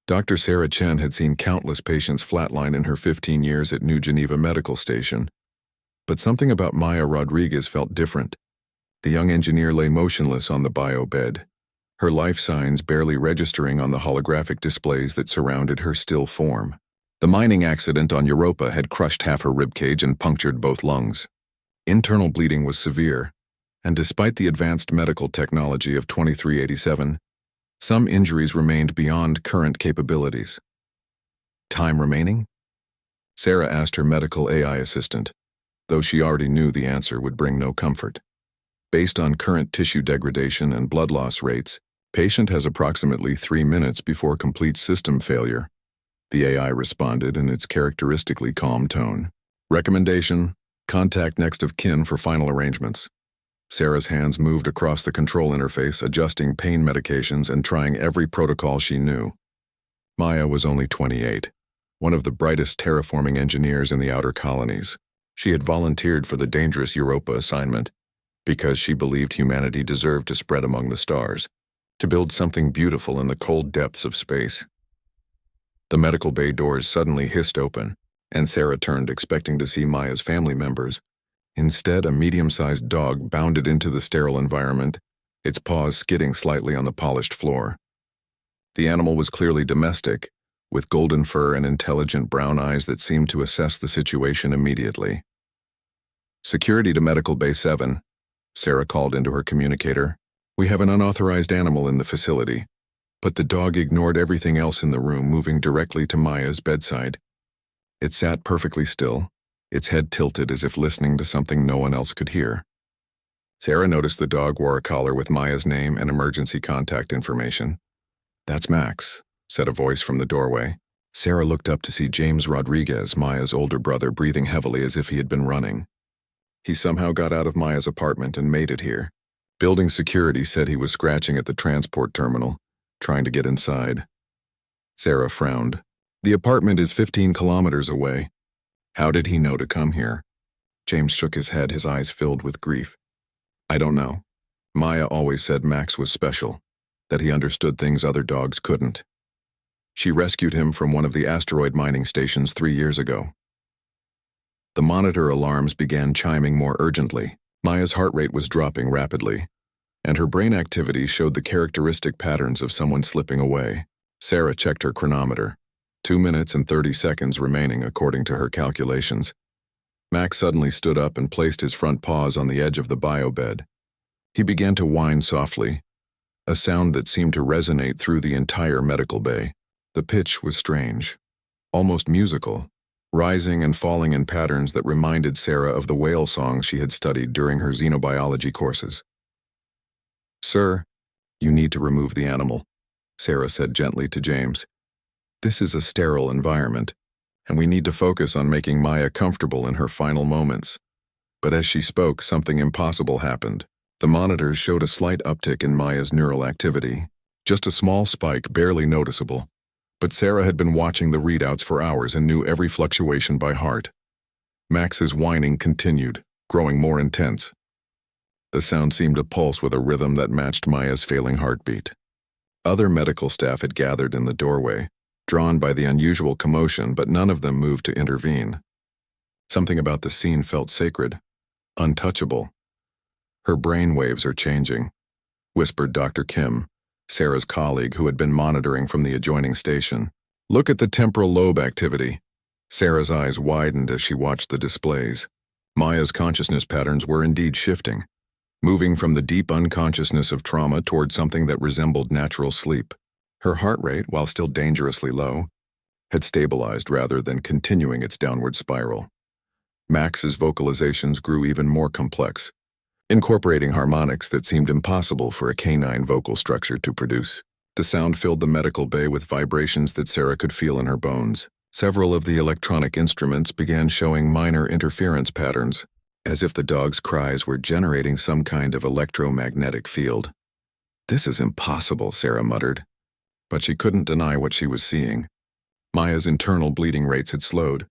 Dr. Sarah Chen had seen countless patients flatline in her 15 years at New Geneva Medical Station. But something about Maya Rodriguez felt different. The young engineer lay motionless on the bio bed, her life signs barely registering on the holographic displays that surrounded her still form. The mining accident on Europa had crushed half her ribcage and punctured both lungs. Internal bleeding was severe, and despite the advanced medical technology of 2387, some injuries remained beyond current capabilities. Time remaining? Sarah asked her medical AI assistant, though she already knew the answer would bring no comfort. Based on current tissue degradation and blood loss rates, patient has approximately 3 minutes before complete system failure. The AI responded in its characteristically calm tone. Recommendation: contact next of kin for final arrangements. Sarah's hands moved across the control interface, adjusting pain medications and trying every protocol she knew. Maya was only 28, one of the brightest terraforming engineers in the outer colonies. She had volunteered for the dangerous Europa assignment because she believed humanity deserved to spread among the stars, to build something beautiful in the cold depths of space. The medical bay doors suddenly hissed open, and Sarah turned, expecting to see Maya's family members. Instead, a medium-sized dog bounded into the sterile environment, its paws skidding slightly on the polished floor. The animal was clearly domestic, with golden fur and intelligent brown eyes that seemed to assess the situation immediately. "Security to Medical Bay 7, Sarah called into her communicator. "We have an unauthorized animal in the facility." But the dog ignored everything else in the room, moving directly to Maya's bedside. It sat perfectly still, its head tilted as if listening to something no one else could hear. Sarah noticed the dog wore a collar with Maya's name and emergency contact information. "That's Max," said a voice from the doorway. Sarah looked up to see James Rodriguez, Maya's older brother, breathing heavily as if he had been running. He somehow got out of Maya's apartment and made it here. Building security said he was scratching at the transport terminal, trying to get inside. Sarah frowned. "The apartment is 15 kilometers away. How did he know to come here?" James shook his head, his eyes filled with grief. "I don't know. Maya always said Max was special, that he understood things other dogs couldn't. She rescued him from one of the asteroid mining stations 3 years ago." The monitor alarms began chiming more urgently. Maya's heart rate was dropping rapidly, and her brain activity showed the characteristic patterns of someone slipping away. Sarah checked her chronometer. 2 minutes and 30 seconds remaining according to her calculations. Max suddenly stood up and placed his front paws on the edge of the bio bed. He began to whine softly, a sound that seemed to resonate through the entire medical bay. The pitch was strange, almost musical, rising and falling in patterns that reminded Sarah of the whale songs she had studied during her xenobiology courses. "Sir, you need to remove the animal," Sarah said gently to James. "This is a sterile environment, and we need to focus on making Maya comfortable in her final moments." But as she spoke, something impossible happened. The monitors showed a slight uptick in Maya's neural activity, just a small spike, barely noticeable. But Sarah had been watching the readouts for hours and knew every fluctuation by heart. Max's whining continued, growing more intense. The sound seemed to pulse with a rhythm that matched Maya's failing heartbeat. Other medical staff had gathered in the doorway, drawn by the unusual commotion, but none of them moved to intervene. Something about the scene felt sacred, untouchable. "Her brain waves are changing," whispered Dr. Kim, Sarah's colleague who had been monitoring from the adjoining station. "Look at the temporal lobe activity." Sarah's eyes widened as she watched the displays. Maya's consciousness patterns were indeed shifting, moving from the deep unconsciousness of trauma toward something that resembled natural sleep. Her heart rate, while still dangerously low, had stabilized rather than continuing its downward spiral. Max's vocalizations grew even more complex, incorporating harmonics that seemed impossible for a canine vocal structure to produce. The sound filled the medical bay with vibrations that Sarah could feel in her bones. Several of the electronic instruments began showing minor interference patterns, as if the dog's cries were generating some kind of electromagnetic field. "This is impossible," Sarah muttered. But she couldn't deny what she was seeing. Maya's internal bleeding rates had slowed.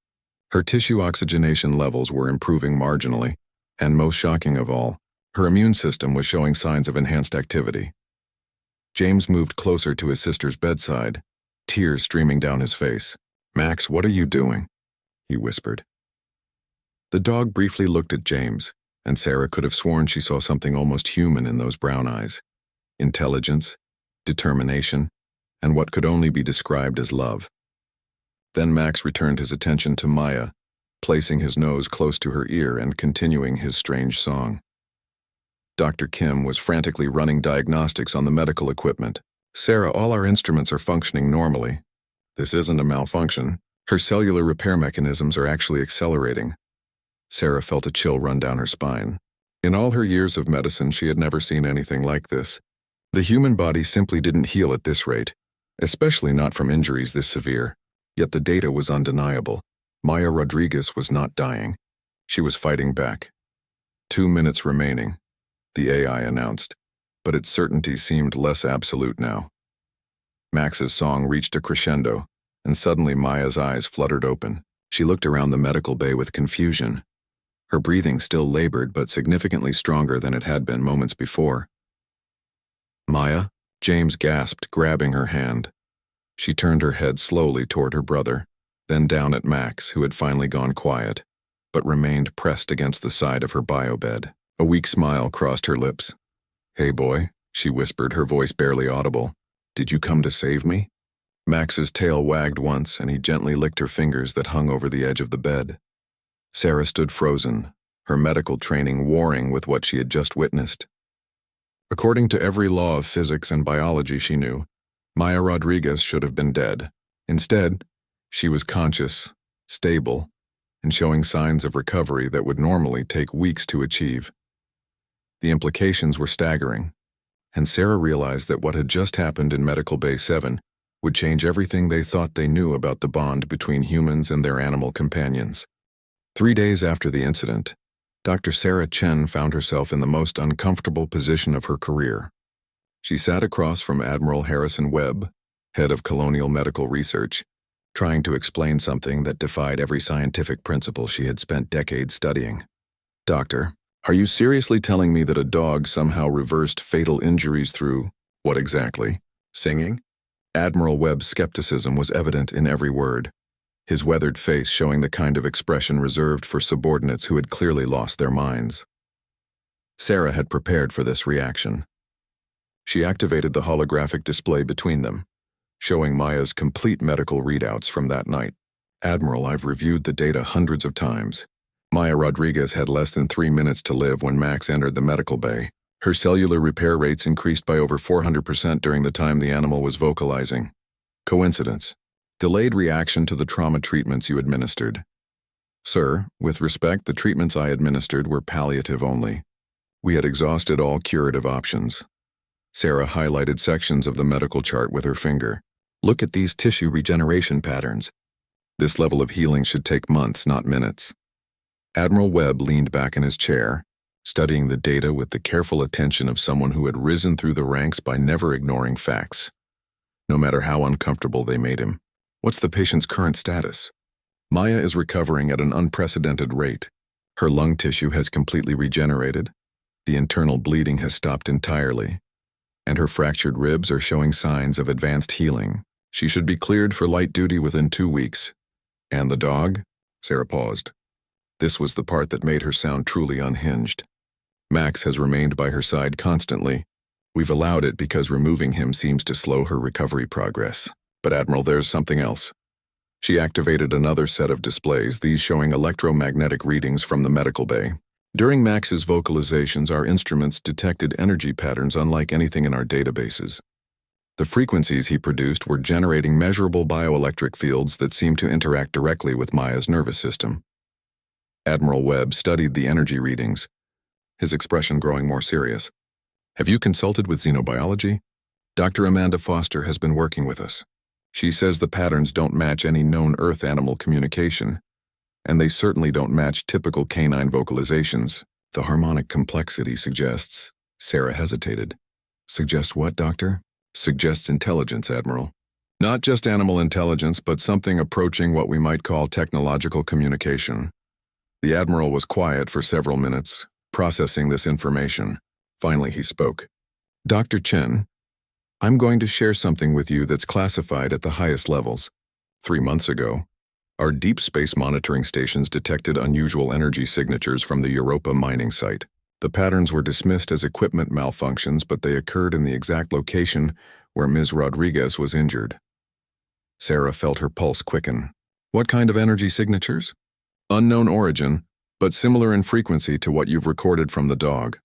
Her tissue oxygenation levels were improving marginally, and most shocking of all, her immune system was showing signs of enhanced activity. James moved closer to his sister's bedside, tears streaming down his face. "Max, what are you doing?" he whispered. The dog briefly looked at James, and Sarah could have sworn she saw something almost human in those brown eyes. Intelligence, determination, and what could only be described as love. Then Max returned his attention to Maya, placing his nose close to her ear and continuing his strange song. Dr. Kim was frantically running diagnostics on the medical equipment. "Sarah, all our instruments are functioning normally. This isn't a malfunction. Her cellular repair mechanisms are actually accelerating." Sarah felt a chill run down her spine. In all her years of medicine, she had never seen anything like this. The human body simply didn't heal at this rate, especially not from injuries this severe. Yet the data was undeniable. Maya Rodriguez was not dying. She was fighting back. 2 minutes remaining, the AI announced, but its certainty seemed less absolute now. Max's song reached a crescendo, and suddenly Maya's eyes fluttered open. She looked around the medical bay with confusion. Her breathing still labored but significantly stronger than it had been moments before. "Maya?" James gasped, grabbing her hand. She turned her head slowly toward her brother, then down at Max, who had finally gone quiet, but remained pressed against the side of her bio-bed. A weak smile crossed her lips. "Hey boy," she whispered, her voice barely audible. "Did you come to save me?" Max's tail wagged once, and he gently licked her fingers that hung over the edge of the bed. Sarah stood frozen, her medical training warring with what she had just witnessed. According to every law of physics and biology she knew, Maya Rodriguez should have been dead. Instead, she was conscious, stable, and showing signs of recovery that would normally take weeks to achieve. The implications were staggering, and Sarah realized that what had just happened in Medical Bay 7 would change everything they thought they knew about the bond between humans and their animal companions. 3 days after the incident, Dr. Sarah Chen found herself in the most uncomfortable position of her career. She sat across from Admiral Harrison Webb, head of Colonial Medical Research, trying to explain something that defied every scientific principle she had spent decades studying. "Doctor, are you seriously telling me that a dog somehow reversed fatal injuries through, what exactly? Singing?" Admiral Webb's skepticism was evident in every word, his weathered face showing the kind of expression reserved for subordinates who had clearly lost their minds. Sarah had prepared for this reaction. She activated the holographic display between them, showing Maya's complete medical readouts from that night. "Admiral, I've reviewed the data hundreds of times. Maya Rodriguez had less than 3 minutes to live when Max entered the medical bay. Her cellular repair rates increased by over 400% during the time the animal was vocalizing. Coincidence? Delayed reaction to the trauma treatments you administered." "Sir, with respect, the treatments I administered were palliative only. We had exhausted all curative options." Sarah highlighted sections of the medical chart with her finger. "Look at these tissue regeneration patterns. This level of healing should take months, not minutes." Admiral Webb leaned back in his chair, studying the data with the careful attention of someone who had risen through the ranks by never ignoring facts, no matter how uncomfortable they made him. "What's the patient's current status?" "Maya is recovering at an unprecedented rate. Her lung tissue has completely regenerated, the internal bleeding has stopped entirely, and her fractured ribs are showing signs of advanced healing. She should be cleared for light duty within 2 weeks. And the dog?" Sarah paused. This was the part that made her sound truly unhinged. "Max has remained by her side constantly. We've allowed it because removing him seems to slow her recovery progress. But Admiral, there's something else." She activated another set of displays, these showing electromagnetic readings from the medical bay. "During Max's vocalizations, our instruments detected energy patterns unlike anything in our databases. The frequencies he produced were generating measurable bioelectric fields that seemed to interact directly with Maya's nervous system." Admiral Webb studied the energy readings, his expression growing more serious. "Have you consulted with xenobiology? Dr. Amanda Foster has been working with us. She says the patterns don't match any known Earth animal communication, and they certainly don't match typical canine vocalizations. The harmonic complexity suggests..." Sarah hesitated. "Suggests what, Doctor?" "Suggests intelligence, Admiral. Not just animal intelligence, but something approaching what we might call technological communication." The Admiral was quiet for several minutes, processing this information. Finally he spoke. "Dr. Chen, I'm going to share something with you that's classified at the highest levels. 3 months ago, our deep space monitoring stations detected unusual energy signatures from the Europa mining site. The patterns were dismissed as equipment malfunctions, but they occurred in the exact location where Ms. Rodriguez was injured. Sarah felt her pulse quicken. What kind of energy signatures? Unknown origin, but similar in frequency to what you've recorded from the dog.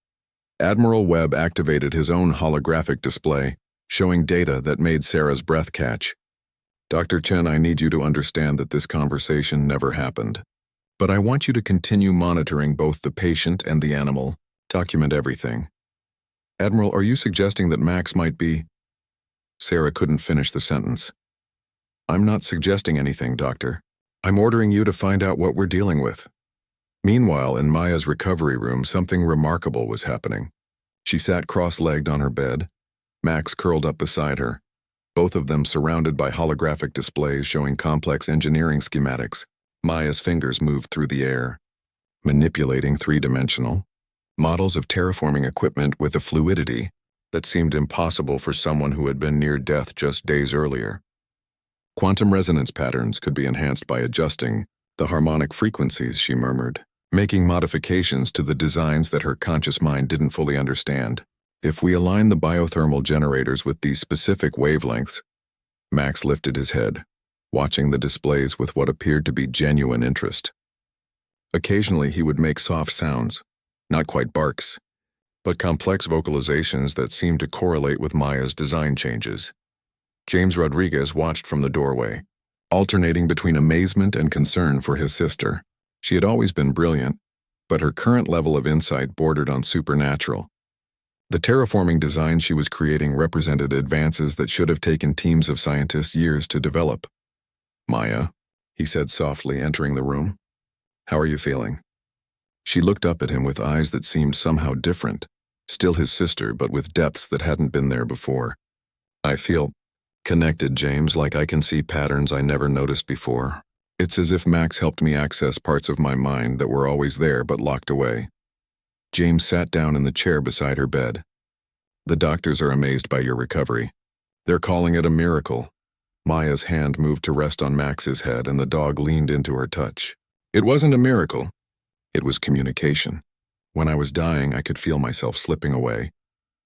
Admiral Webb activated his own holographic display, showing data that made Sarah's breath catch. Dr. Chen, I need you to understand that this conversation never happened. But I want you to continue monitoring both the patient and the animal. Document everything. Admiral, are you suggesting that Max might be... Sarah couldn't finish the sentence. I'm not suggesting anything, Doctor. I'm ordering you to find out what we're dealing with. Meanwhile, in Maya's recovery room, something remarkable was happening. She sat cross-legged on her bed, Max curled up beside her, both of them surrounded by holographic displays showing complex engineering schematics. Maya's fingers moved through the air, manipulating three-dimensional models of terraforming equipment with a fluidity that seemed impossible for someone who had been near death just days earlier. Quantum resonance patterns could be enhanced by adjusting the harmonic frequencies, she murmured, making modifications to the designs that her conscious mind didn't fully understand. If we align the biothermal generators with these specific wavelengths, Max lifted his head, watching the displays with what appeared to be genuine interest. Occasionally he would make soft sounds, not quite barks, but complex vocalizations that seemed to correlate with Maya's design changes. James Rodriguez watched from the doorway, alternating between amazement and concern for his sister. She had always been brilliant, but her current level of insight bordered on supernatural. The terraforming designs she was creating represented advances that should have taken teams of scientists years to develop. Maya, he said softly, entering the room. How are you feeling? She looked up at him with eyes that seemed somehow different, still his sister, but with depths that hadn't been there before. I feel connected, James, like I can see patterns I never noticed before. It's as if Max helped me access parts of my mind that were always there but locked away. James sat down in the chair beside her bed. The doctors are amazed by your recovery. They're calling it a miracle. Maya's hand moved to rest on Max's head, and the dog leaned into her touch. It wasn't a miracle. It was communication. When I was dying, I could feel myself slipping away.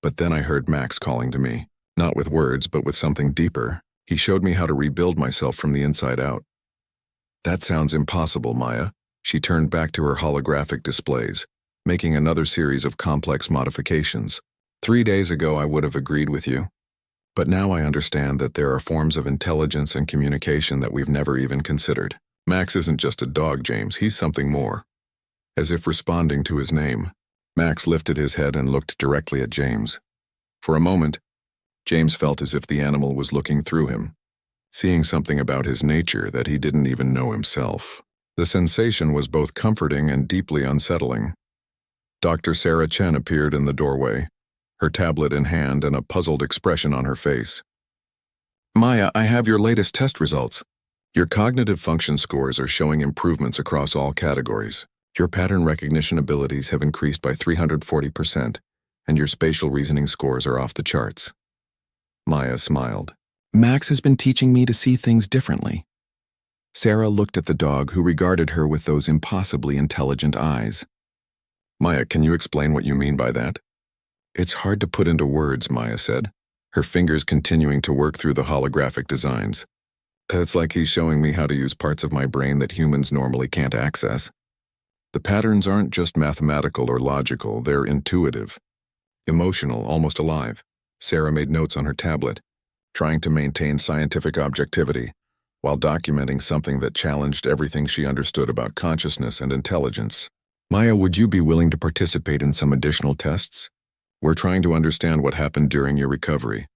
But then I heard Max calling to me, not with words, but with something deeper. He showed me how to rebuild myself from the inside out. That sounds impossible, Maya. She turned back to her holographic displays, making another series of complex modifications. 3 days ago, I would have agreed with you. But now I understand that there are forms of intelligence and communication that we've never even considered. Max isn't just a dog, James. He's something more. As if responding to his name, Max lifted his head and looked directly at James. For a moment, James felt as if the animal was looking through him, seeing something about his nature that he didn't even know himself. The sensation was both comforting and deeply unsettling. Dr. Sarah Chen appeared in the doorway, her tablet in hand and a puzzled expression on her face. Maya, I have your latest test results. Your cognitive function scores are showing improvements across all categories. Your pattern recognition abilities have increased by 340%, and your spatial reasoning scores are off the charts. Maya smiled. Max has been teaching me to see things differently. Sarah looked at the dog, who regarded her with those impossibly intelligent eyes. Maya, can you explain what you mean by that? It's hard to put into words, Maya said, her fingers continuing to work through the holographic designs. It's like he's showing me how to use parts of my brain that humans normally can't access. The patterns aren't just mathematical or logical, they're intuitive, emotional, almost alive. Sarah made notes on her tablet, trying to maintain scientific objectivity, while documenting something that challenged everything she understood about consciousness and intelligence. Maya, would you be willing to participate in some additional tests? We're trying to understand what happened during your recovery.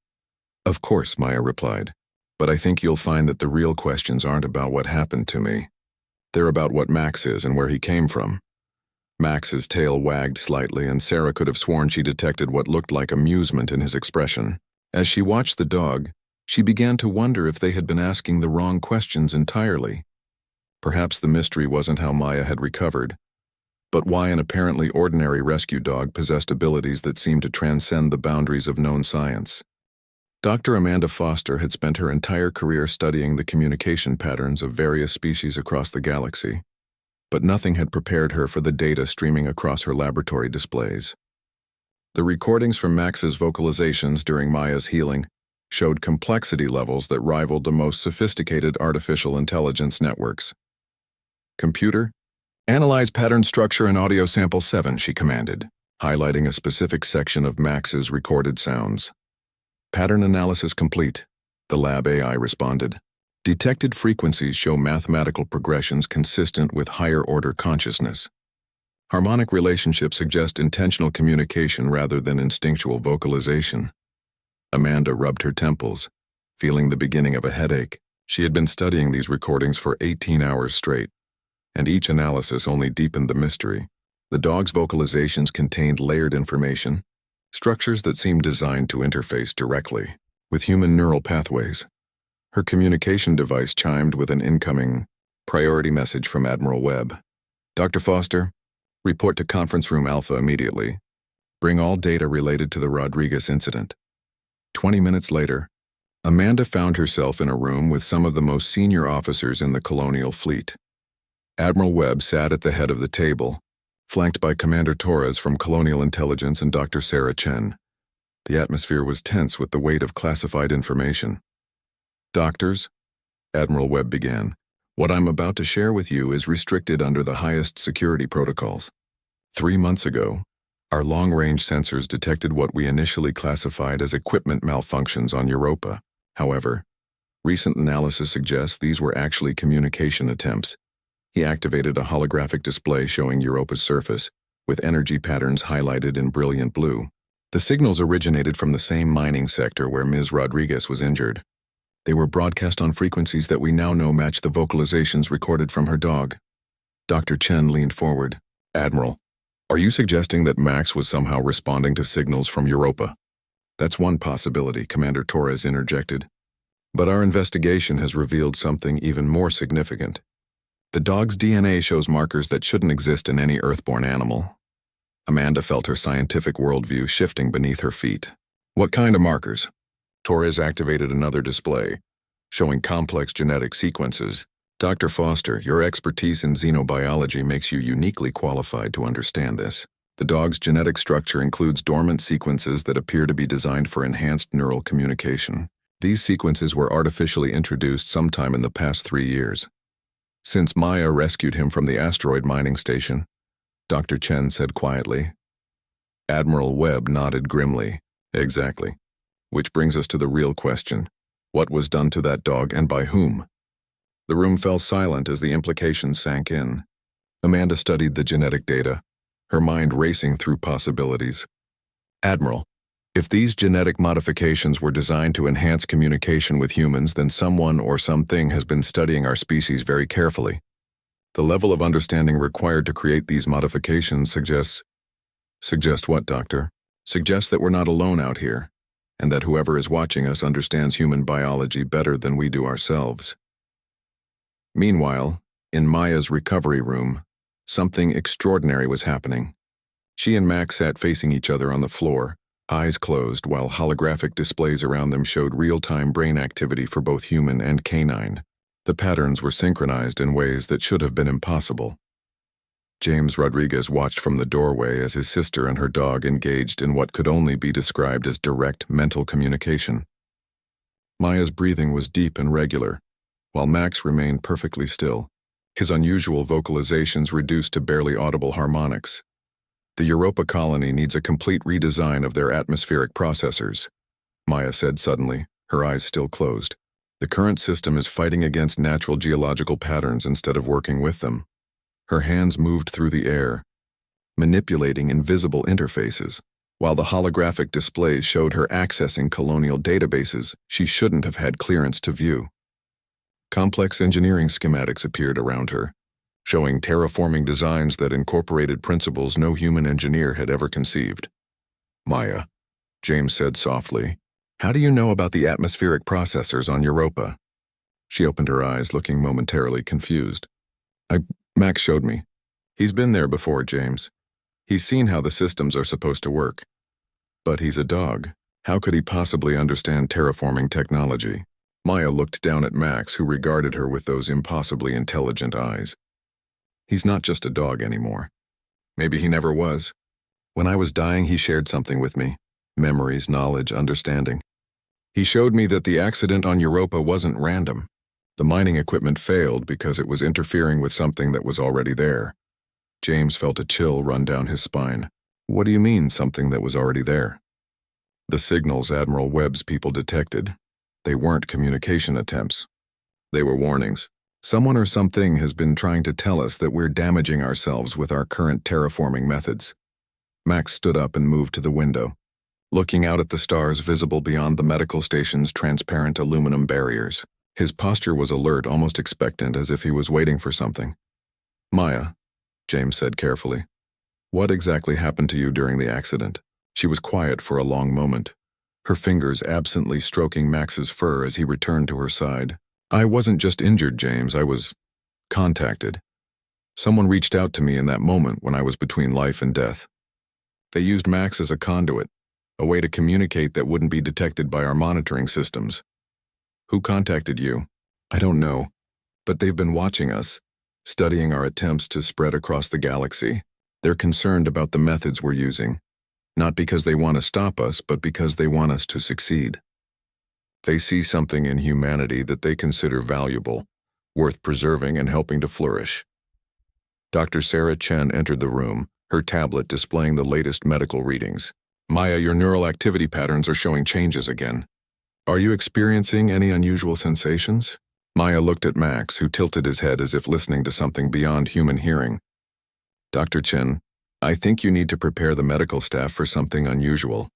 Of course, Maya replied, but I think you'll find that the real questions aren't about what happened to me. They're about what Max is and where he came from. Max's tail wagged slightly, and Sarah could have sworn she detected what looked like amusement in his expression. As she watched the dog, she began to wonder if they had been asking the wrong questions entirely. Perhaps the mystery wasn't how Maya had recovered, but why an apparently ordinary rescue dog possessed abilities that seemed to transcend the boundaries of known science. Dr. Amanda Foster had spent her entire career studying the communication patterns of various species across the galaxy, but nothing had prepared her for the data streaming across her laboratory displays. The recordings from Max's vocalizations during Maya's healing showed complexity levels that rivaled the most sophisticated artificial intelligence networks. "Computer, analyze pattern structure in audio sample 7, she commanded, highlighting a specific section of Max's recorded sounds. "Pattern analysis complete," the lab AI responded. "Detected frequencies show mathematical progressions consistent with higher-order consciousness. Harmonic relationships suggest intentional communication rather than instinctual vocalization." Amanda rubbed her temples, feeling the beginning of a headache. She had been studying these recordings for 18 hours straight, and each analysis only deepened the mystery. The dog's vocalizations contained layered information, structures that seemed designed to interface directly with human neural pathways. Her communication device chimed with an incoming priority message from Admiral Webb. "Dr. Foster, report to Conference Room Alpha immediately. Bring all data related to the Rodriguez incident." 20 minutes later, Amanda found herself in a room with some of the most senior officers in the Colonial Fleet. Admiral Webb sat at the head of the table, flanked by Commander Torres from Colonial Intelligence and Dr. Sarah Chen. The atmosphere was tense with the weight of classified information. "Doctors," Admiral Webb began, "what I'm about to share with you is restricted under the highest security protocols. 3 months ago, our long-range sensors detected what we initially classified as equipment malfunctions on Europa. However, recent analysis suggests these were actually communication attempts." He activated a holographic display showing Europa's surface, with energy patterns highlighted in brilliant blue. The signals originated from the same mining sector where Ms. Rodriguez was injured. They were broadcast on frequencies that we now know match the vocalizations recorded from her dog. Dr. Chen leaned forward. "Admiral, are you suggesting that Max was somehow responding to signals from Europa?" "That's one possibility," Commander Torres interjected. "But our investigation has revealed something even more significant. The dog's DNA shows markers that shouldn't exist in any Earthborn animal." Amanda felt her scientific worldview shifting beneath her feet. "What kind of markers?" Torres activated another display, showing complex genetic sequences. "Dr. Foster, your expertise in xenobiology makes you uniquely qualified to understand this. The dog's genetic structure includes dormant sequences that appear to be designed for enhanced neural communication. These sequences were artificially introduced sometime in the past 3 years. Since Maya rescued him from the asteroid mining station," Dr. Chen said quietly. Admiral Webb nodded grimly. "Exactly. Which brings us to the real question. What was done to that dog and by whom?" The room fell silent as the implications sank in. Amanda studied the genetic data, her mind racing through possibilities. "Admiral, if these genetic modifications were designed to enhance communication with humans, then someone or something has been studying our species very carefully. The level of understanding required to create these modifications suggests..." "Suggest what, Doctor?" "Suggests that we're not alone out here, and that whoever is watching us understands human biology better than we do ourselves." Meanwhile, in Maya's recovery room, something extraordinary was happening. She and Max sat facing each other on the floor, eyes closed, while holographic displays around them showed real-time brain activity for both human and canine. The patterns were synchronized in ways that should have been impossible. James Rodriguez watched from the doorway as his sister and her dog engaged in what could only be described as direct mental communication. Maya's breathing was deep and regular, while Max remained perfectly still, his unusual vocalizations reduced to barely audible harmonics. "The Europa colony needs a complete redesign of their atmospheric processors," Maya said suddenly, her eyes still closed. "The current system is fighting against natural geological patterns instead of working with them." Her hands moved through the air, manipulating invisible interfaces, while the holographic displays showed her accessing colonial databases she shouldn't have had clearance to view. Complex engineering schematics appeared around her, showing terraforming designs that incorporated principles no human engineer had ever conceived. "Maya," James said softly, "how do you know about the atmospheric processors on Europa?" She opened her eyes, looking momentarily confused. Max showed me. He's been there before, James. He's seen how the systems are supposed to work. But he's a dog. How could he possibly understand terraforming technology? Maya looked down at Max, who regarded her with those impossibly intelligent eyes. He's not just a dog anymore. Maybe he never was. When I was dying, he shared something with me. Memories, knowledge, understanding. He showed me that the accident on Europa wasn't random. The mining equipment failed because it was interfering with something that was already there. James felt a chill run down his spine. What do you mean, something that was already there? The signals Admiral Webb's people detected. They weren't communication attempts. They were warnings. Someone or something has been trying to tell us that we're damaging ourselves with our current terraforming methods. Max stood up and moved to the window, looking out at the stars visible beyond the medical station's transparent aluminum barriers. His posture was alert, almost expectant, as if he was waiting for something. Maya, James said carefully, what exactly happened to you during the accident? She was quiet for a long moment, her fingers absently stroking Max's fur as he returned to her side. I wasn't just injured, James, I was contacted. Someone reached out to me in that moment when I was between life and death. They used Max as a conduit, a way to communicate that wouldn't be detected by our monitoring systems. Who contacted you? I don't know, but they've been watching us, studying our attempts to spread across the galaxy. They're concerned about the methods we're using, not because they want to stop us, but because they want us to succeed. They see something in humanity that they consider valuable, worth preserving and helping to flourish. Dr. Sarah Chen entered the room, her tablet displaying the latest medical readings. Maya, your neural activity patterns are showing changes again. Are you experiencing any unusual sensations? Maya looked at Max, who tilted his head as if listening to something beyond human hearing. Dr. Chen, I think you need to prepare the medical staff for something unusual.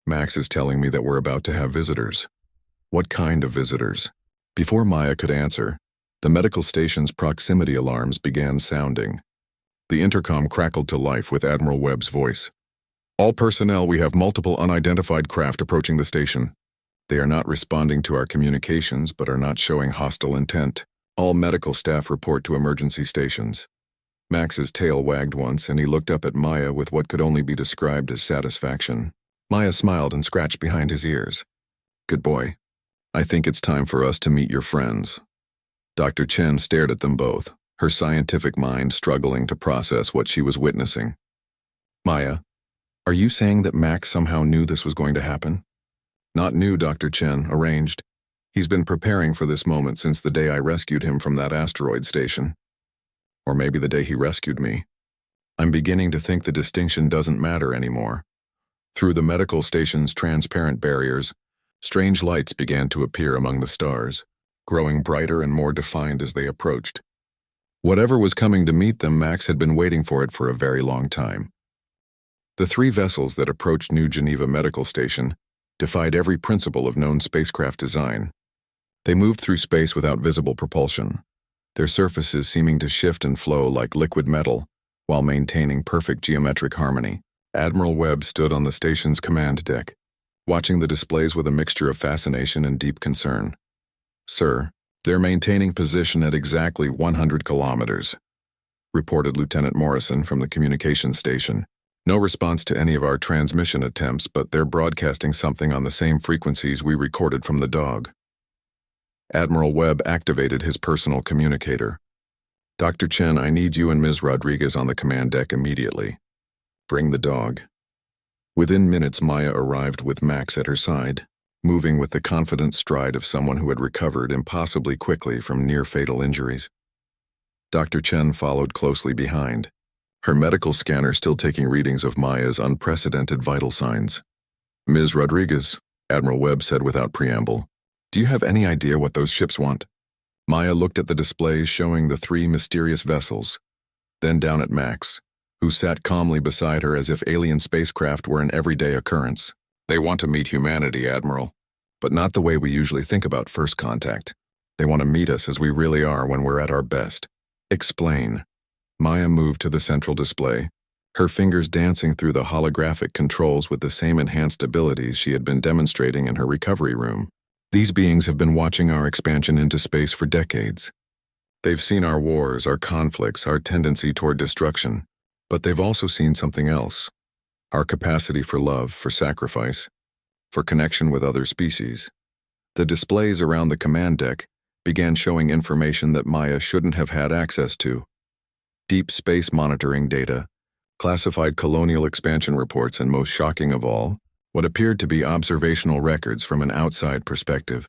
Max is telling me that we're about to have visitors. What kind of visitors? Before Maya could answer, the medical station's proximity alarms began sounding. The intercom crackled to life with Admiral Webb's voice. All personnel, we have multiple unidentified craft approaching the station. They are not responding to our communications, but are not showing hostile intent. All medical staff report to emergency stations. Max's tail wagged once, and he looked up at Maya with what could only be described as satisfaction. Maya smiled and scratched behind his ears. Good boy. I think it's time for us to meet your friends. Dr. Chen stared at them both, her scientific mind struggling to process what she was witnessing. Maya, are you saying that Max somehow knew this was going to happen? Not knew, Dr. Chen, arranged. He's been preparing for this moment since the day I rescued him from that asteroid station. Or maybe the day he rescued me. I'm beginning to think the distinction doesn't matter anymore. Through the medical station's transparent barriers, strange lights began to appear among the stars, growing brighter and more defined as they approached. Whatever was coming to meet them, Max had been waiting for it for a very long time. The three vessels that approached New Geneva Medical Station defied every principle of known spacecraft design. They moved through space without visible propulsion, their surfaces seeming to shift and flow like liquid metal while maintaining perfect geometric harmony. Admiral Webb stood on the station's command deck, watching the displays with a mixture of fascination and deep concern. Sir, they're maintaining position at exactly 100 kilometers, reported Lieutenant Morrison from the communications station. No response to any of our transmission attempts, but they're broadcasting something on the same frequencies we recorded from the dog. Admiral Webb activated his personal communicator. Dr. Chen, I need you and Ms. Rodriguez on the command deck immediately. Bring the dog. Within minutes, Maya arrived with Max at her side, moving with the confident stride of someone who had recovered impossibly quickly from near-fatal injuries. Dr. Chen followed closely behind, her medical scanner still taking readings of Maya's unprecedented vital signs. Ms. Rodriguez, Admiral Webb said without preamble, do you have any idea what those ships want? Maya looked at the displays showing the three mysterious vessels, then down at Max, who sat calmly beside her as if alien spacecraft were an everyday occurrence. They want to meet humanity, Admiral, but not the way we usually think about first contact. They want to meet us as we really are when we're at our best. Explain. Maya moved to the central display, her fingers dancing through the holographic controls with the same enhanced abilities she had been demonstrating in her recovery room. These beings have been watching our expansion into space for decades. They've seen our wars, our conflicts, our tendency toward destruction, but they've also seen something else, our capacity for love, for sacrifice. for connection with other species. The displays around the command deck began showing information that Maya shouldn't have had access to. Deep space monitoring data, classified colonial expansion reports, and most shocking of all, what appeared to be observational records from an outside perspective,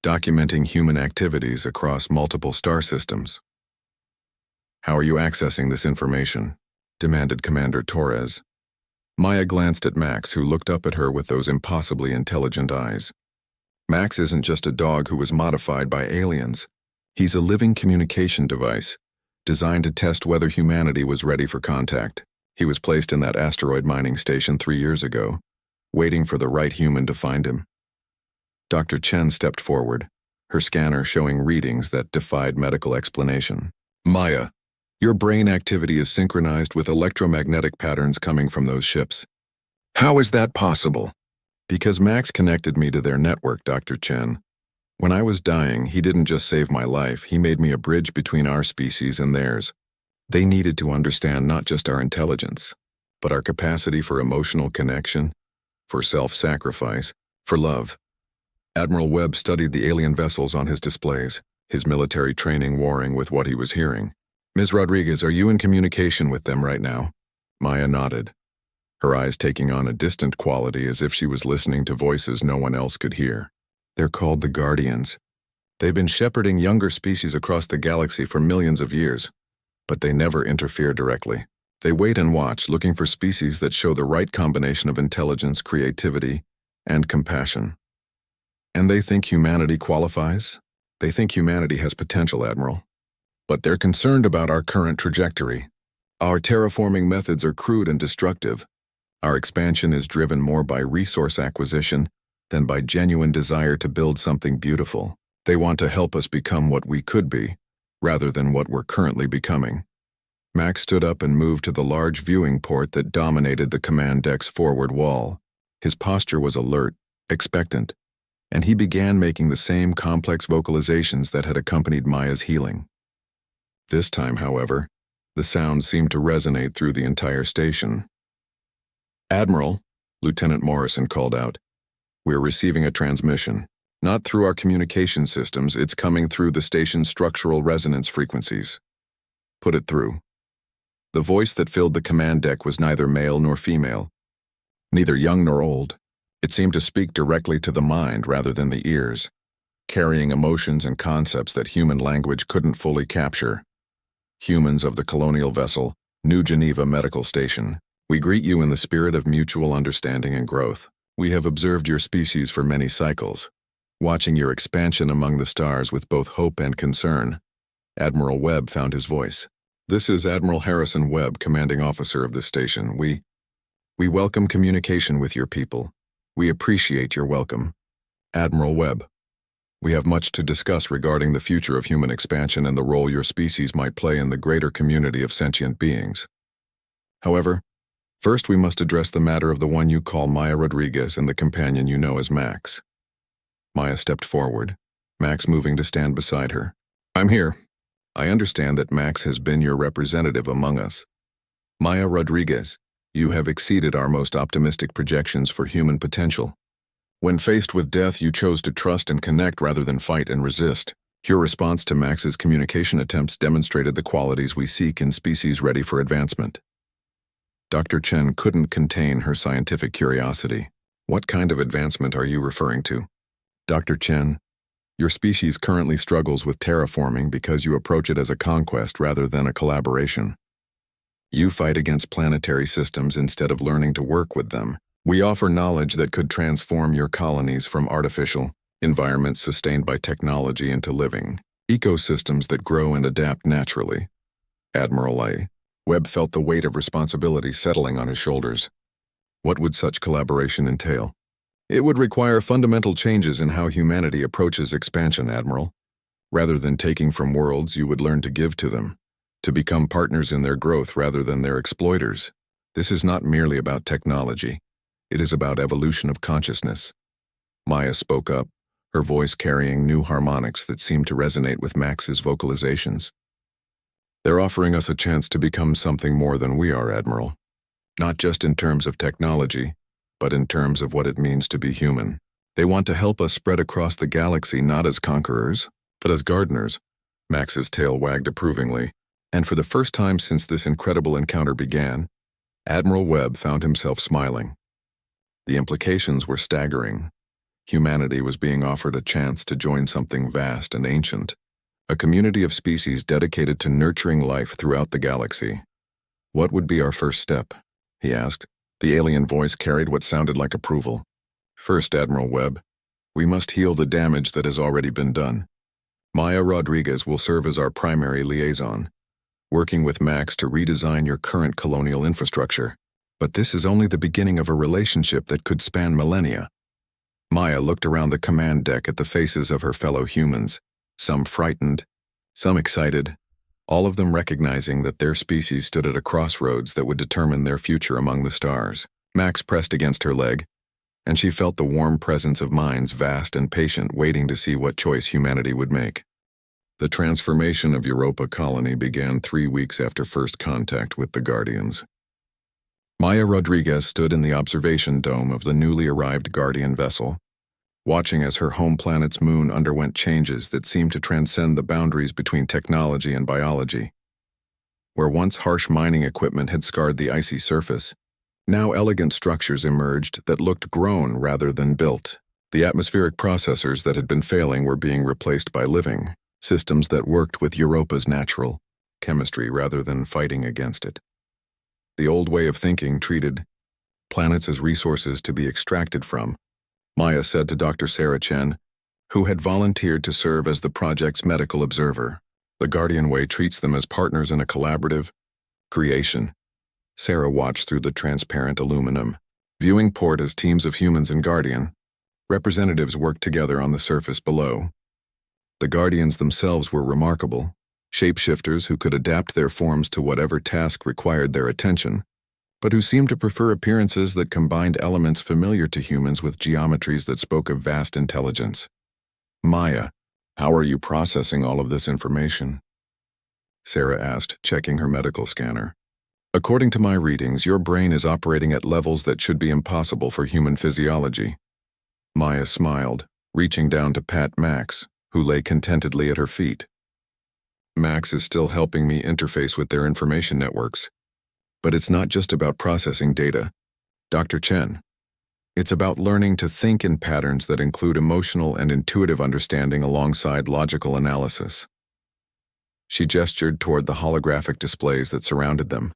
documenting human activities across multiple star systems. "How are you accessing this information?" demanded Commander Torres. Maya glanced at Max, who looked up at her with those impossibly intelligent eyes. Max isn't just a dog who was modified by aliens. He's a living communication device, designed to test whether humanity was ready for contact. He was placed in that asteroid mining station 3 years ago, waiting for the right human to find him. Dr. Chen stepped forward, her scanner showing readings that defied medical explanation. "Maya, your brain activity is synchronized with electromagnetic patterns coming from those ships." "How is that possible?" "Because Max connected me to their network, Dr. Chen. When I was dying, he didn't just save my life, he made me a bridge between our species and theirs. They needed to understand not just our intelligence, but our capacity for emotional connection, for self-sacrifice, for love." Admiral Webb studied the alien vessels on his displays, his military training warring with what he was hearing. "Ms. Rodriguez, are you in communication with them right now?" Maya nodded, her eyes taking on a distant quality as if she was listening to voices no one else could hear. "They're called the Guardians. They've been shepherding younger species across the galaxy for millions of years, but they never interfere directly. They wait and watch, looking for species that show the right combination of intelligence, creativity, and compassion. And they think humanity qualifies? They think humanity has potential, Admiral. But they're concerned about our current trajectory. Our terraforming methods are crude and destructive. Our expansion is driven more by resource acquisition than by genuine desire to build something beautiful. They want to help us become what we could be, rather than what we're currently becoming." Max stood up and moved to the large viewing port that dominated the command deck's forward wall. His posture was alert, expectant, and he began making the same complex vocalizations that had accompanied Maya's healing. This time, however, the sound seemed to resonate through the entire station. "Admiral," Lieutenant Morrison called out, "we're receiving a transmission. Not through our communication systems, it's coming through the station's structural resonance frequencies." "Put it through." The voice that filled the command deck was neither male nor female, neither young nor old. It seemed to speak directly to the mind rather than the ears, carrying emotions and concepts that human language couldn't fully capture. "Humans of the colonial vessel, New Geneva Medical Station, we greet you in the spirit of mutual understanding and growth. We have observed your species for many cycles, watching your expansion among the stars with both hope and concern." Admiral Webb found his voice. "This is Admiral Harrison Webb, commanding officer of this station. We welcome communication with your people. We appreciate your welcome." "Admiral Webb, we have much to discuss regarding the future of human expansion and the role your species might play in the greater community of sentient beings. However, first we must address the matter of the one you call Maya Rodriguez and the companion you know as Max." Maya stepped forward, Max moving to stand beside her. "I'm here. I understand that Max has been your representative among us. Maya Rodriguez, you have exceeded our most optimistic projections for human potential. When faced with death, you chose to trust and connect rather than fight and resist. Your response to Max's communication attempts demonstrated the qualities we seek in species ready for advancement." Dr. Chen couldn't contain her scientific curiosity. "What kind of advancement are you referring to?" "Dr. Chen, your species currently struggles with terraforming because you approach it as a conquest rather than a collaboration. You fight against planetary systems instead of learning to work with them. We offer knowledge that could transform your colonies from artificial environments sustained by technology into living ecosystems that grow and adapt naturally." Admiral Webb felt the weight of responsibility settling on his shoulders. What would such collaboration entail? "It would require fundamental changes in how humanity approaches expansion, Admiral. Rather than taking from worlds, you would learn to give to them, to become partners in their growth rather than their exploiters. This is not merely about technology. It is about evolution of consciousness." Maya spoke up, her voice carrying new harmonics that seemed to resonate with Max's vocalizations. "They're offering us a chance to become something more than we are, Admiral. Not just in terms of technology, but in terms of what it means to be human. They want to help us spread across the galaxy not as conquerors, but as gardeners. Max's tail wagged approvingly, and for the first time since this incredible encounter began, Admiral Webb found himself smiling. The implications were staggering. Humanity was being offered a chance to join something vast and ancient, a community of species dedicated to nurturing life throughout the galaxy. "What would be our first step?" he asked. The alien voice carried what sounded like approval. "First, Admiral Webb, we must heal the damage that has already been done. Maya Rodriguez will serve as our primary liaison, working with Max to redesign your current colonial infrastructure. But this is only the beginning of a relationship that could span millennia." Maya looked around the command deck at the faces of her fellow humans, some frightened, some excited, all of them recognizing that their species stood at a crossroads that would determine their future among the stars. Max pressed against her leg, and she felt the warm presence of minds vast and patient waiting to see what choice humanity would make. The transformation of Europa colony began 3 weeks after first contact with the Guardians. Maya Rodriguez stood in the observation dome of the newly arrived Guardian vessel, watching as her home planet's moon underwent changes that seemed to transcend the boundaries between technology and biology. Where once harsh mining equipment had scarred the icy surface, now elegant structures emerged that looked grown rather than built. The atmospheric processors that had been failing were being replaced by living systems that worked with Europa's natural chemistry rather than fighting against it. The old way of thinking treated planets as resources to be extracted from, Maya said to Dr. Sarah Chen, who had volunteered to serve as the project's medical observer. The Guardian Way treats them as partners in a collaborative creation. Sarah watched through the transparent aluminum, viewing port as teams of humans and Guardian. Representatives worked together on the surface below. The Guardians themselves were remarkable, shapeshifters who could adapt their forms to whatever task required their attention, but who seemed to prefer appearances that combined elements familiar to humans with geometries that spoke of vast intelligence. "Maya, how are you processing all of this information?" Sarah asked, checking her medical scanner. "According to my readings, your brain is operating at levels that should be impossible for human physiology." Maya smiled, reaching down to pat Max, who lay contentedly at her feet. "Max is still helping me interface with their information networks. But it's not just about processing data, Dr. Chen. It's about learning to think in patterns that include emotional and intuitive understanding alongside logical analysis." She gestured toward the holographic displays that surrounded them,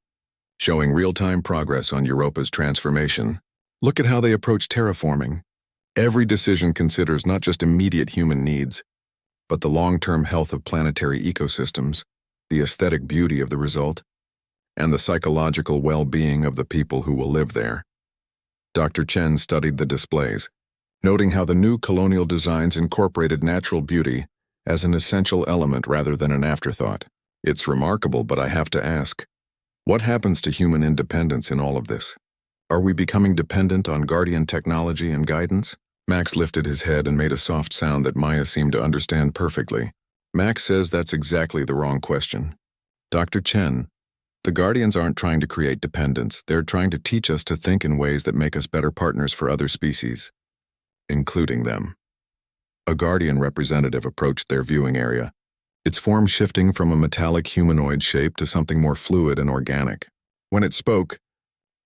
showing real-time progress on Europa's transformation. "Look at how they approach terraforming. Every decision considers not just immediate human needs, but the long-term health of planetary ecosystems, the aesthetic beauty of the result, and the psychological well-being of the people who will live there." Dr. Chen studied the displays, noting how the new colonial designs incorporated natural beauty as an essential element rather than an afterthought. "It's remarkable, but I have to ask, what happens to human independence in all of this? Are we becoming dependent on Guardian technology and guidance?" Max lifted his head and made a soft sound that Maya seemed to understand perfectly. "Max says that's exactly the wrong question. Dr. Chen, the Guardians aren't trying to create dependence. They're trying to teach us to think in ways that make us better partners for other species, including them." A Guardian representative approached their viewing area, its form shifting from a metallic humanoid shape to something more fluid and organic. When it spoke,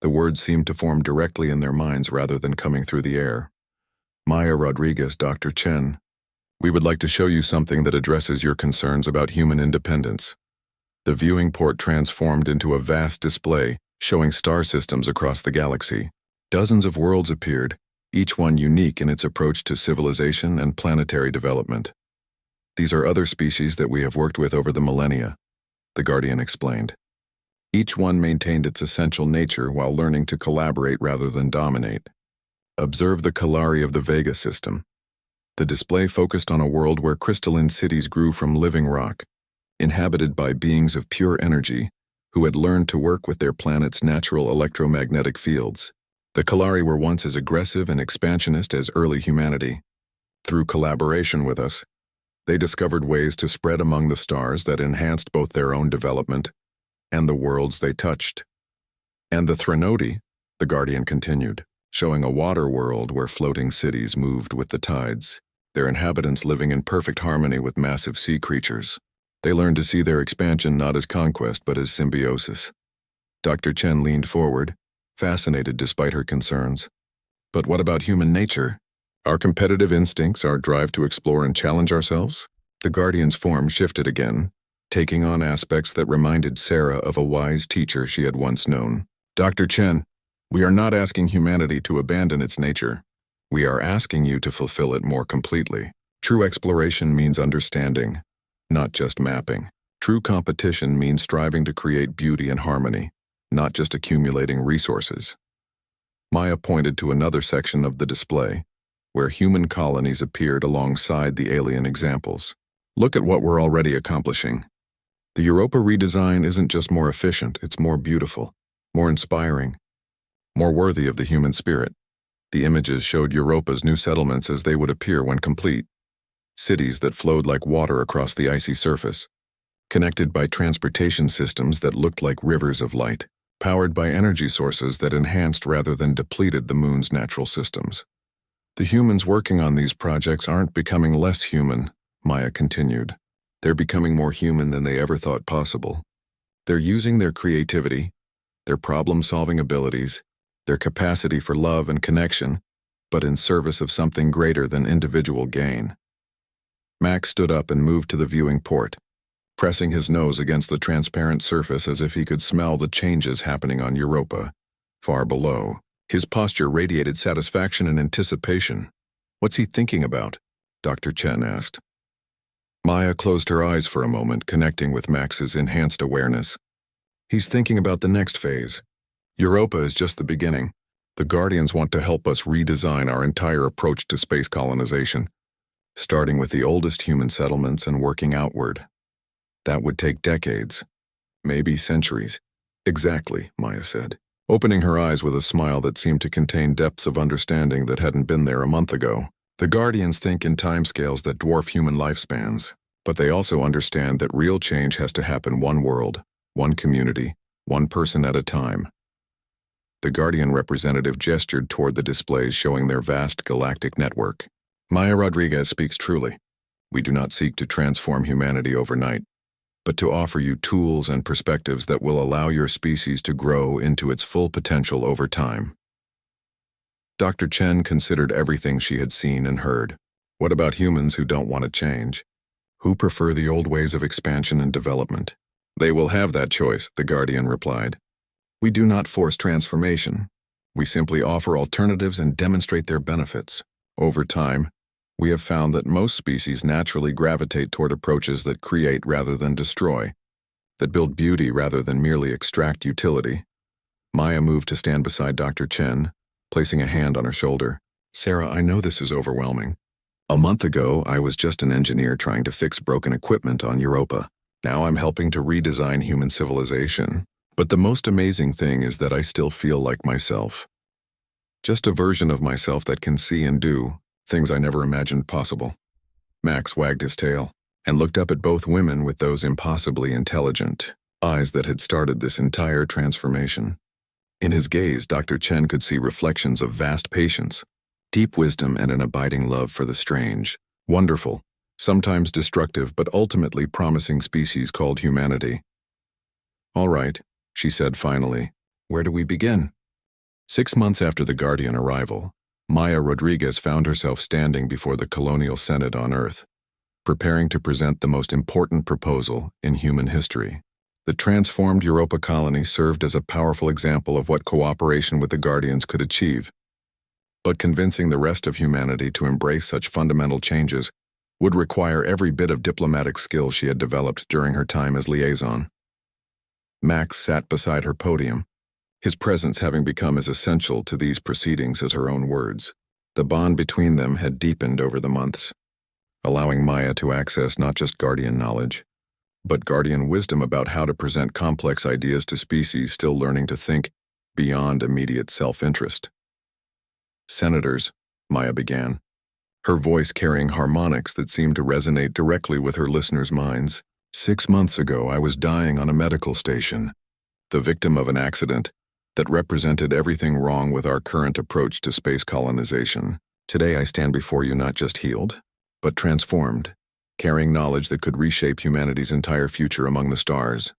the words seemed to form directly in their minds rather than coming through the air. "Maya Rodriguez, Dr. Chen, we would like to show you something that addresses your concerns about human independence." The viewing port transformed into a vast display showing star systems across the galaxy. Dozens of worlds appeared, each one unique in its approach to civilization and planetary development. "These are other species that we have worked with over the millennia," the Guardian explained. Each one maintained its essential nature while learning to collaborate rather than dominate. "Observe the Kalari of the Vega system." The display focused on a world where crystalline cities grew from living rock, inhabited by beings of pure energy who had learned to work with their planet's natural electromagnetic fields. The Kalari were once as aggressive and expansionist as early humanity. Through collaboration with us, they discovered ways to spread among the stars that enhanced both their own development and the worlds they touched. "And the Threnody," the Guardian continued, showing a water world where floating cities moved with the tides, their inhabitants living in perfect harmony with massive sea creatures. They learned to see their expansion not as conquest but as symbiosis. Dr. Chen leaned forward, fascinated despite her concerns. But what about human nature? Our competitive instincts, our drive to explore and challenge ourselves? The Guardian's form shifted again, taking on aspects that reminded Sarah of a wise teacher she had once known. Dr. Chen, we are not asking humanity to abandon its nature. We are asking you to fulfill it more completely. True exploration means understanding, not just mapping. True competition means striving to create beauty and harmony, not just accumulating resources. Maya pointed to another section of the display, where human colonies appeared alongside the alien examples. Look at what we're already accomplishing. The Europa redesign isn't just more efficient, it's more beautiful, more inspiring, more worthy of the human spirit. The images showed Europa's new settlements as they would appear when complete. Cities that flowed like water across the icy surface, connected by transportation systems that looked like rivers of light, powered by energy sources that enhanced rather than depleted the moon's natural systems. The humans working on these projects aren't becoming less human, Maya continued. They're becoming more human than they ever thought possible. They're using their creativity, their problem-solving abilities, their capacity for love and connection, but in service of something greater than individual gain. Max stood up and moved to the viewing port, pressing his nose against the transparent surface as if he could smell the changes happening on Europa, far below. His posture radiated satisfaction and anticipation. What's he thinking about? Dr. Chen asked. Maya closed her eyes for a moment, connecting with Max's enhanced awareness. He's thinking about the next phase. Europa is just the beginning. The Guardians want to help us redesign our entire approach to space colonization, starting with the oldest human settlements and working outward. That would take decades, maybe centuries. Exactly, Maya said, opening her eyes with a smile that seemed to contain depths of understanding that hadn't been there a month ago. The Guardians think in timescales that dwarf human lifespans, but they also understand that real change has to happen one world, one community, one person at a time. The Guardian representative gestured toward the displays showing their vast galactic network. Maya Rodriguez speaks truly. We do not seek to transform humanity overnight, but to offer you tools and perspectives that will allow your species to grow into its full potential over time. Dr. Chen considered everything she had seen and heard. What about humans who don't want to change? Who prefer the old ways of expansion and development? They will have that choice, the Guardian replied. We do not force transformation. We simply offer alternatives and demonstrate their benefits. Over time, we have found that most species naturally gravitate toward approaches that create rather than destroy, that build beauty rather than merely extract utility. Maya moved to stand beside Dr. Chen, placing a hand on her shoulder. Sarah, I know this is overwhelming. A month ago, I was just an engineer trying to fix broken equipment on Europa. Now I'm helping to redesign human civilization. But the most amazing thing is that I still feel like myself. Just a version of myself that can see and do things I never imagined possible. Max wagged his tail and looked up at both women with those impossibly intelligent eyes that had started this entire transformation. In his gaze, Dr. Chen could see reflections of vast patience, deep wisdom, and an abiding love for the strange, wonderful, sometimes destructive but ultimately promising species called humanity. All right, she said finally, where do we begin? 6 months after the Guardian arrival, Maya Rodriguez found herself standing before the Colonial Senate on Earth, preparing to present the most important proposal in human history. The transformed Europa colony served as a powerful example of what cooperation with the Guardians could achieve. But convincing the rest of humanity to embrace such fundamental changes would require every bit of diplomatic skill she had developed during her time as liaison. Max sat beside her podium, his presence having become as essential to these proceedings as her own words. The bond between them had deepened over the months, allowing Maya to access not just Guardian knowledge, but Guardian wisdom about how to present complex ideas to species still learning to think beyond immediate self-interest. Senators, Maya began, her voice carrying harmonics that seemed to resonate directly with her listeners' minds. 6 months ago, I was dying on a medical station, the victim of an accident, that represented everything wrong with our current approach to space colonization. Today I stand before you not just healed, but transformed, carrying knowledge that could reshape humanity's entire future among the stars.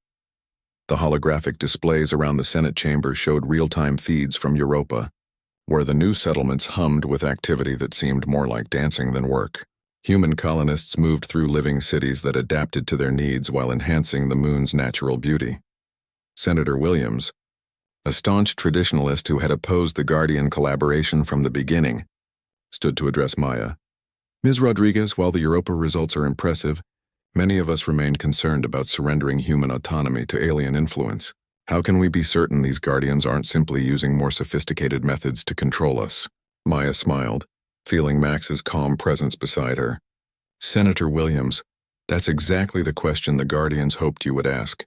The holographic displays around the Senate chamber showed real-time feeds from Europa, where the new settlements hummed with activity that seemed more like dancing than work. Human colonists moved through living cities that adapted to their needs while enhancing the moon's natural beauty. Senator Williams, a staunch traditionalist who had opposed the Guardian collaboration from the beginning, stood to address Maya. Ms. Rodriguez, while the Europa results are impressive, many of us remain concerned about surrendering human autonomy to alien influence. How can we be certain these Guardians aren't simply using more sophisticated methods to control us? Maya smiled, feeling Max's calm presence beside her. Senator Williams, that's exactly the question the Guardians hoped you would ask.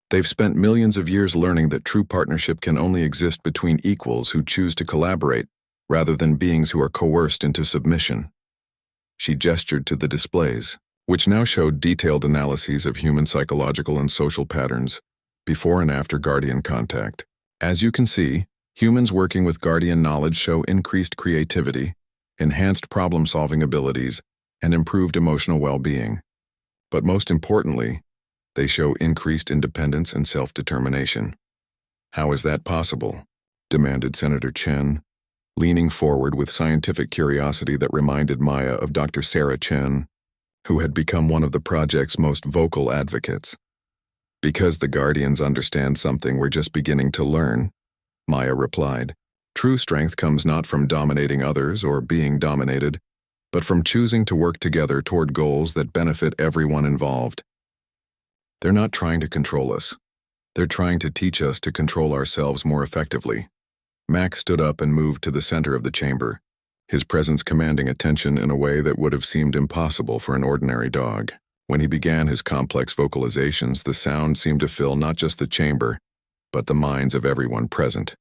They've spent millions of years learning that true partnership can only exist between equals who choose to collaborate, rather than beings who are coerced into submission. She gestured to the displays, which now showed detailed analyses of human psychological and social patterns, before and after Guardian contact. As you can see, humans working with Guardian knowledge show increased creativity, enhanced problem-solving abilities, and improved emotional well-being. But most importantly, they show increased independence and self-determination. How is that possible? Demanded Senator Chen, leaning forward with scientific curiosity that reminded Maya of Dr. Sarah Chen, who had become one of the project's most vocal advocates. Because the Guardians understand something we're just beginning to learn, Maya replied. True strength comes not from dominating others or being dominated, but from choosing to work together toward goals that benefit everyone involved. They're not trying to control us. They're trying to teach us to control ourselves more effectively. Max stood up and moved to the center of the chamber, his presence commanding attention in a way that would have seemed impossible for an ordinary dog. When he began his complex vocalizations, the sound seemed to fill not just the chamber, but the minds of everyone present.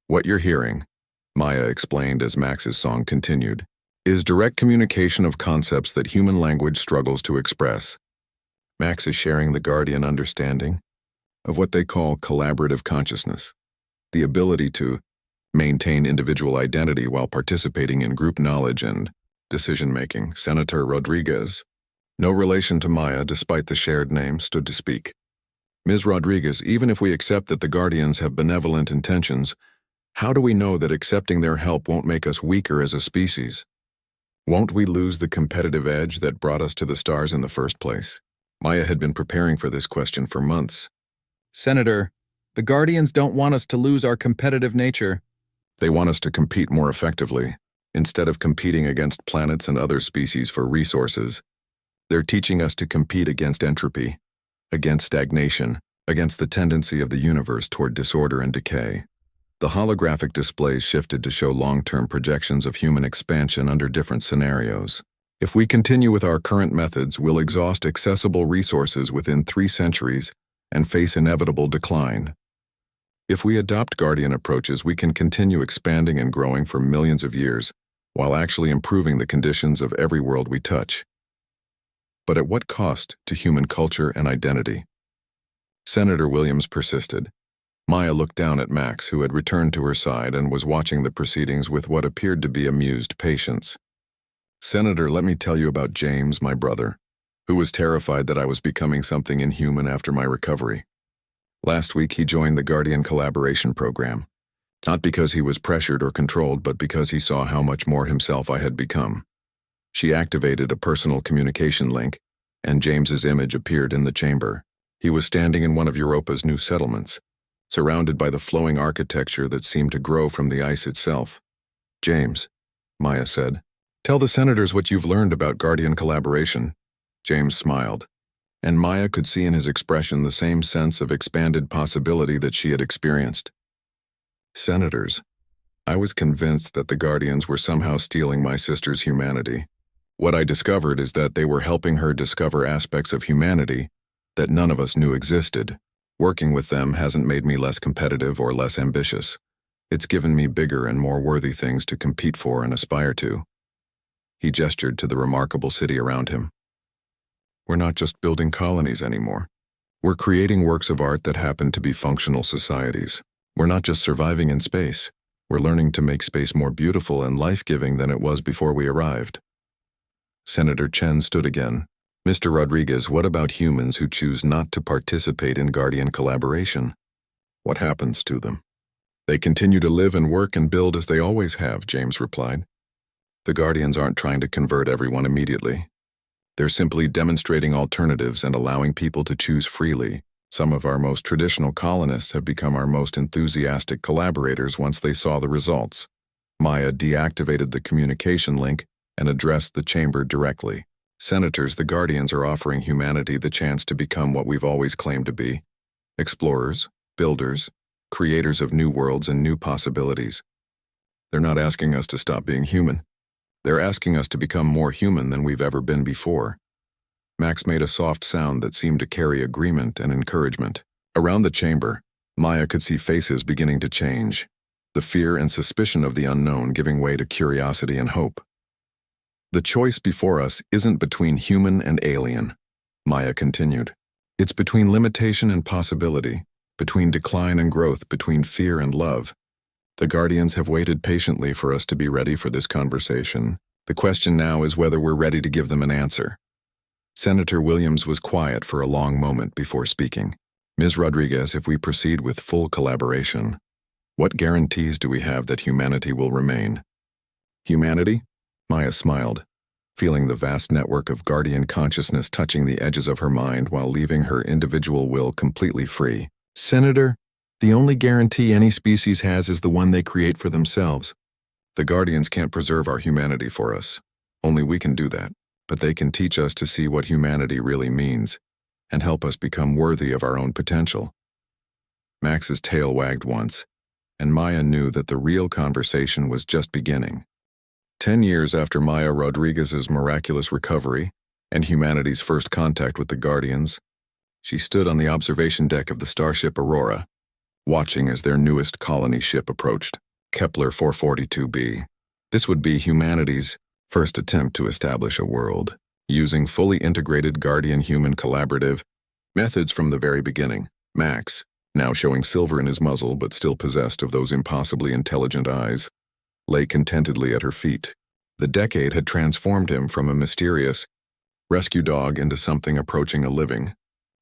What you're hearing, Maya explained as Max's song continued, is direct communication of concepts that human language struggles to express. Max is sharing the Guardian understanding of what they call collaborative consciousness, the ability to maintain individual identity while participating in group knowledge and decision-making. Senator Rodriguez, no relation to Maya despite the shared name, stood to speak. Ms. Rodriguez, even if we accept that the Guardians have benevolent intentions, how do we know that accepting their help won't make us weaker as a species? Won't we lose the competitive edge that brought us to the stars in the first place? Maya had been preparing for this question for months. Senator, the Guardians don't want us to lose our competitive nature. They want us to compete more effectively. Instead of competing against planets and other species for resources, they're teaching us to compete against entropy, against stagnation, against the tendency of the universe toward disorder and decay. The holographic displays shifted to show long-term projections of human expansion under different scenarios. If we continue with our current methods, we'll exhaust accessible resources within 3 centuries and face inevitable decline. If we adopt Guardian approaches, we can continue expanding and growing for millions of years, while actually improving the conditions of every world we touch. But at what cost to human culture and identity? Senator Williams persisted. Maya looked down at Max, who had returned to her side and was watching the proceedings with what appeared to be amused patience. Senator, let me tell you about James, my brother, who was terrified that I was becoming something inhuman after my recovery. Last week he joined the Guardian collaboration program, not because he was pressured or controlled, but because he saw how much more himself I had become. She activated a personal communication link, and James's image appeared in the chamber. He was standing in one of Europa's new settlements, surrounded by the flowing architecture that seemed to grow from the ice itself. James, Maya said, tell the senators what you've learned about Guardian collaboration. James smiled, and Maya could see in his expression the same sense of expanded possibility that she had experienced. Senators, I was convinced that the Guardians were somehow stealing my sister's humanity. What I discovered is that they were helping her discover aspects of humanity that none of us knew existed. Working with them hasn't made me less competitive or less ambitious. It's given me bigger and more worthy things to compete for and aspire to. He gestured to the remarkable city around him. We're not just building colonies anymore. We're creating works of art that happen to be functional societies. We're not just surviving in space. We're learning to make space more beautiful and life-giving than it was before we arrived. Senator Chen stood again. Mr. Rodriguez, what about humans who choose not to participate in Guardian collaboration? What happens to them? They continue to live and work and build as they always have, James replied. The Guardians aren't trying to convert everyone immediately. They're simply demonstrating alternatives and allowing people to choose freely. Some of our most traditional colonists have become our most enthusiastic collaborators once they saw the results. Maya deactivated the communication link and addressed the chamber directly. Senators, the Guardians are offering humanity the chance to become what we've always claimed to be: explorers, builders, creators of new worlds and new possibilities. They're not asking us to stop being human. They're asking us to become more human than we've ever been before. Max made a soft sound that seemed to carry agreement and encouragement. Around the chamber, Maya could see faces beginning to change, the fear and suspicion of the unknown giving way to curiosity and hope. The choice before us isn't between human and alien, Maya continued. It's between limitation and possibility, between decline and growth, between fear and love. The Guardians have waited patiently for us to be ready for this conversation. The question now is whether we're ready to give them an answer. Senator Williams was quiet for a long moment before speaking. Ms. Rodriguez, if we proceed with full collaboration, what guarantees do we have that humanity will remain? Humanity? Maya smiled, feeling the vast network of Guardian consciousness touching the edges of her mind while leaving her individual will completely free. Senator, the only guarantee any species has is the one they create for themselves. The Guardians can't preserve our humanity for us. Only we can do that. But they can teach us to see what humanity really means and help us become worthy of our own potential. Max's tail wagged once, and Maya knew that the real conversation was just beginning. 10 years after Maya Rodriguez's miraculous recovery and humanity's first contact with the Guardians, she stood on the observation deck of the starship Aurora, watching as their newest colony ship approached, Kepler 442b. This would be humanity's first attempt to establish a world, using fully integrated Guardian-human collaborative methods from the very beginning. Max, now showing silver in his muzzle but still possessed of those impossibly intelligent eyes, lay contentedly at her feet. The decade had transformed him from a mysterious rescue dog into something approaching a living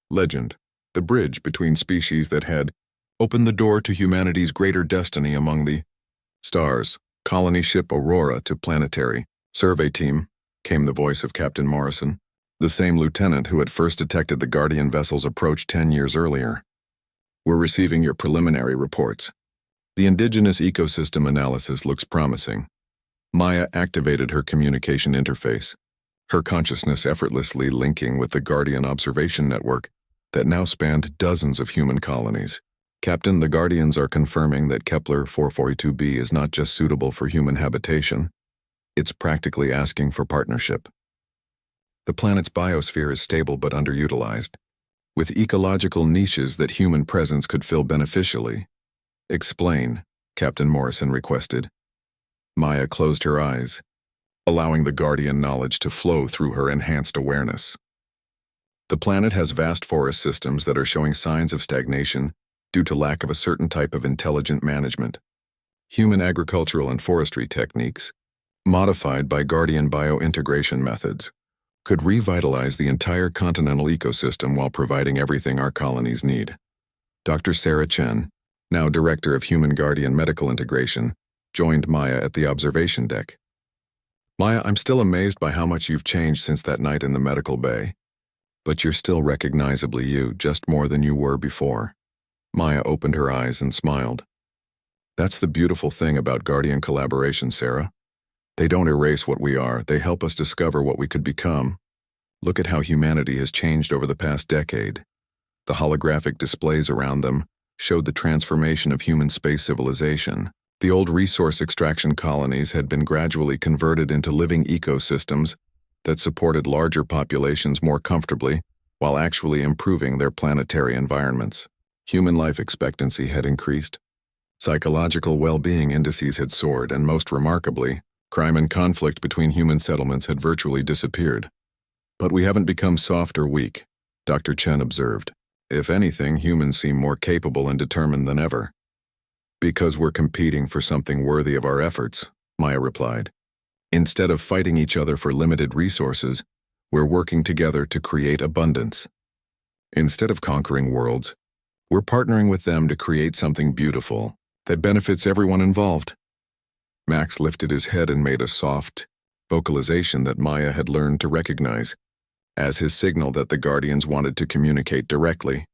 legend, the bridge between species that had opened the door to humanity's greater destiny among the stars. Colony ship Aurora to planetary survey team, came the voice of Captain Morrison, the same lieutenant who had first detected the Guardian vessel's approach 10 years earlier. We're receiving your preliminary reports. The indigenous ecosystem analysis looks promising. Maya activated her communication interface, her consciousness effortlessly linking with the Guardian observation network that now spanned dozens of human colonies. Captain, the Guardians are confirming that Kepler 442b is not just suitable for human habitation. It's practically asking for partnership. The planet's biosphere is stable but underutilized, with ecological niches that human presence could fill beneficially. Explain, Captain Morrison requested. Maya closed her eyes, allowing the Guardian knowledge to flow through her enhanced awareness. The planet has vast forest systems that are showing signs of stagnation due to lack of a certain type of intelligent management. Human agricultural and forestry techniques, modified by Guardian biointegration methods, could revitalize the entire continental ecosystem while providing everything our colonies need. Dr. Sarah Chen, now Director of Human Guardian Medical Integration, joined Maya at the observation deck. Maya, I'm still amazed by how much you've changed since that night in the medical bay. But you're still recognizably you, just more than you were before. Maya opened her eyes and smiled. That's the beautiful thing about Guardian collaboration, Sarah. They don't erase what we are, they help us discover what we could become. Look at how humanity has changed over the past decade. The holographic displays around them showed the transformation of human space civilization. The old resource extraction colonies had been gradually converted into living ecosystems that supported larger populations more comfortably while actually improving their planetary environments. Human life expectancy had increased. Psychological well-being indices had soared, and most remarkably, crime and conflict between human settlements had virtually disappeared. But we haven't become soft or weak, Dr. Chen observed. If anything, humans seem more capable and determined than ever. Because we're competing for something worthy of our efforts, Maya replied. Instead of fighting each other for limited resources, we're working together to create abundance. Instead of conquering worlds, we're partnering with them to create something beautiful that benefits everyone involved. Max lifted his head and made a soft vocalization that Maya had learned to recognize as his signal that the Guardians wanted to communicate directly.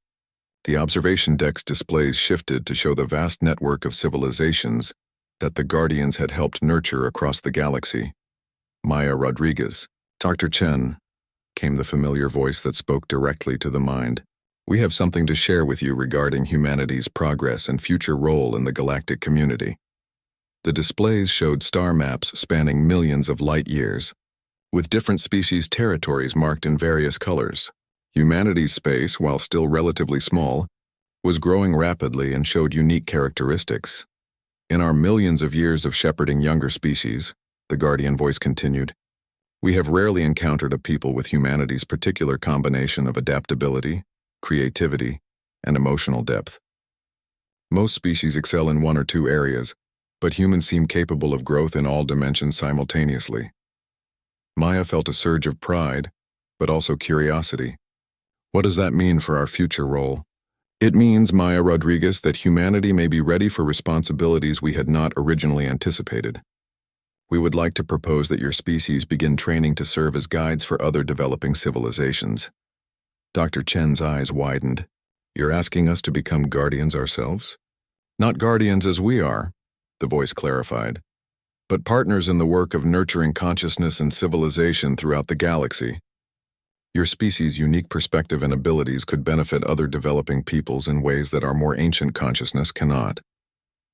The observation deck's displays shifted to show the vast network of civilizations that the Guardians had helped nurture across the galaxy. Maya Rodriguez, Dr. Chen, came the familiar voice that spoke directly to the mind. We have something to share with you regarding humanity's progress and future role in the galactic community. The displays showed star maps spanning millions of light years, with different species' territories marked in various colors. Humanity's space, while still relatively small, was growing rapidly and showed unique characteristics. In our millions of years of shepherding younger species, the Guardian voice continued, we have rarely encountered a people with humanity's particular combination of adaptability, creativity, and emotional depth. Most species excel in one or two areas, but humans seem capable of growth in all dimensions simultaneously. Maya felt a surge of pride, but also curiosity. What does that mean for our future role? It means, Maya Rodriguez, that humanity may be ready for responsibilities we had not originally anticipated. We would like to propose that your species begin training to serve as guides for other developing civilizations. Dr. Chen's eyes widened. You're asking us to become guardians ourselves? Not guardians as we are, the voice clarified, but partners in the work of nurturing consciousness and civilization throughout the galaxy. Your species' unique perspective and abilities could benefit other developing peoples in ways that our more ancient consciousness cannot.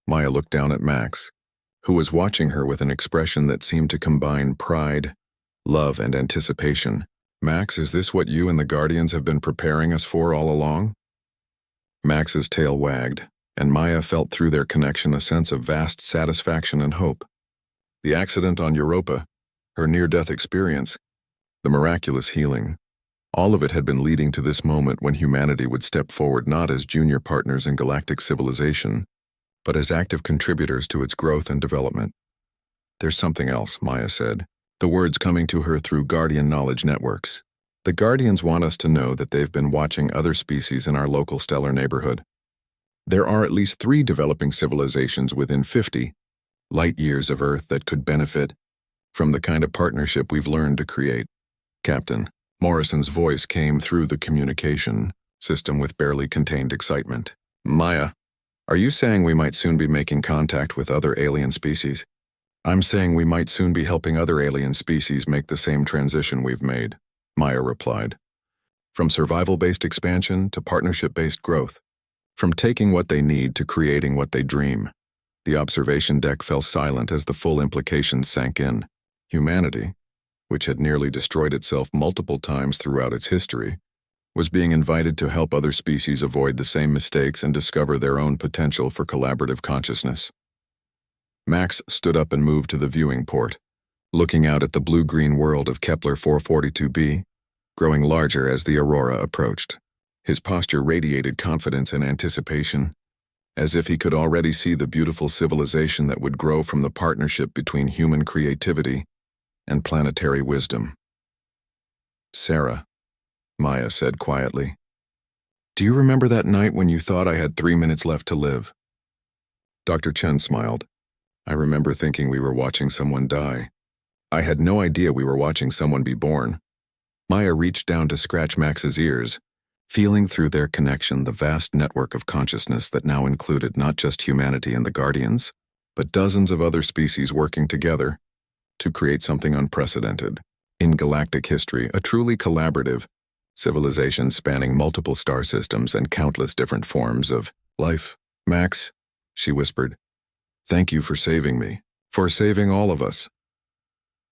Maya looked down at Max, who was watching her with an expression that seemed to combine pride, love, and anticipation. Max, is this what you and the Guardians have been preparing us for all along? Max's tail wagged, and Maya felt through their connection a sense of vast satisfaction and hope. The accident on Europa, her near-death experience, the miraculous healing, all of it had been leading to this moment when humanity would step forward not as junior partners in galactic civilization, but as active contributors to its growth and development. There's something else, Maya said, the words coming to her through Guardian knowledge networks. The Guardians want us to know that they've been watching other species in our local stellar neighborhood. There are at least 3 developing civilizations within 50 light years of Earth that could benefit from the kind of partnership we've learned to create. Captain Morrison's voice came through the communication system with barely contained excitement. Maya, are you saying we might soon be making contact with other alien species? I'm saying we might soon be helping other alien species make the same transition we've made, Maya replied. From survival-based expansion to partnership-based growth. From taking what they need to creating what they dream. The observation deck fell silent as the full implications sank in. Humanity, which had nearly destroyed itself multiple times throughout its history, was being invited to help other species avoid the same mistakes and discover their own potential for collaborative consciousness. Max stood up and moved to the viewing port, looking out at the blue-green world of Kepler 442b, growing larger as the aurora approached. His posture radiated confidence and anticipation, as if he could already see the beautiful civilization that would grow from the partnership between human creativity and planetary wisdom. Sarah, Maya said quietly, do you remember that night when you thought I had 3 minutes left to live? Dr. Chen smiled. I remember thinking we were watching someone die. I had no idea we were watching someone be born. Maya reached down to scratch Max's ears, feeling through their connection the vast network of consciousness that now included not just humanity and the Guardians, but dozens of other species working together to create something unprecedented in galactic history, a truly collaborative civilization spanning multiple star systems and countless different forms of life. Max, she whispered, thank you for saving me, for saving all of us.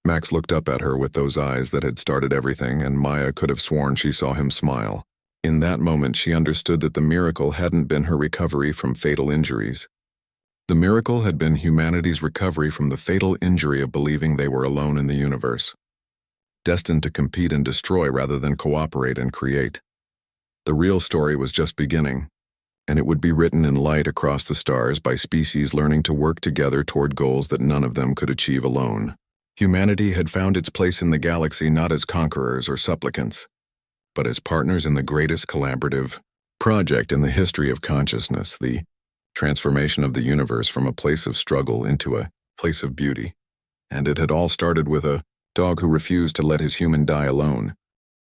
Max looked up at her with those eyes that had started everything, and Maya could have sworn she saw him smile. In that moment, she understood that the miracle hadn't been her recovery from fatal injuries. The miracle had been humanity's recovery from the fatal injury of believing they were alone in the universe, destined to compete and destroy rather than cooperate and create. The real story was just beginning, and it would be written in light across the stars by species learning to work together toward goals that none of them could achieve alone. Humanity had found its place in the galaxy not as conquerors or supplicants, but as partners in the greatest collaborative project in the history of consciousness, the transformation of the universe from a place of struggle into a place of beauty. And it had all started with a dog who refused to let his human die alone.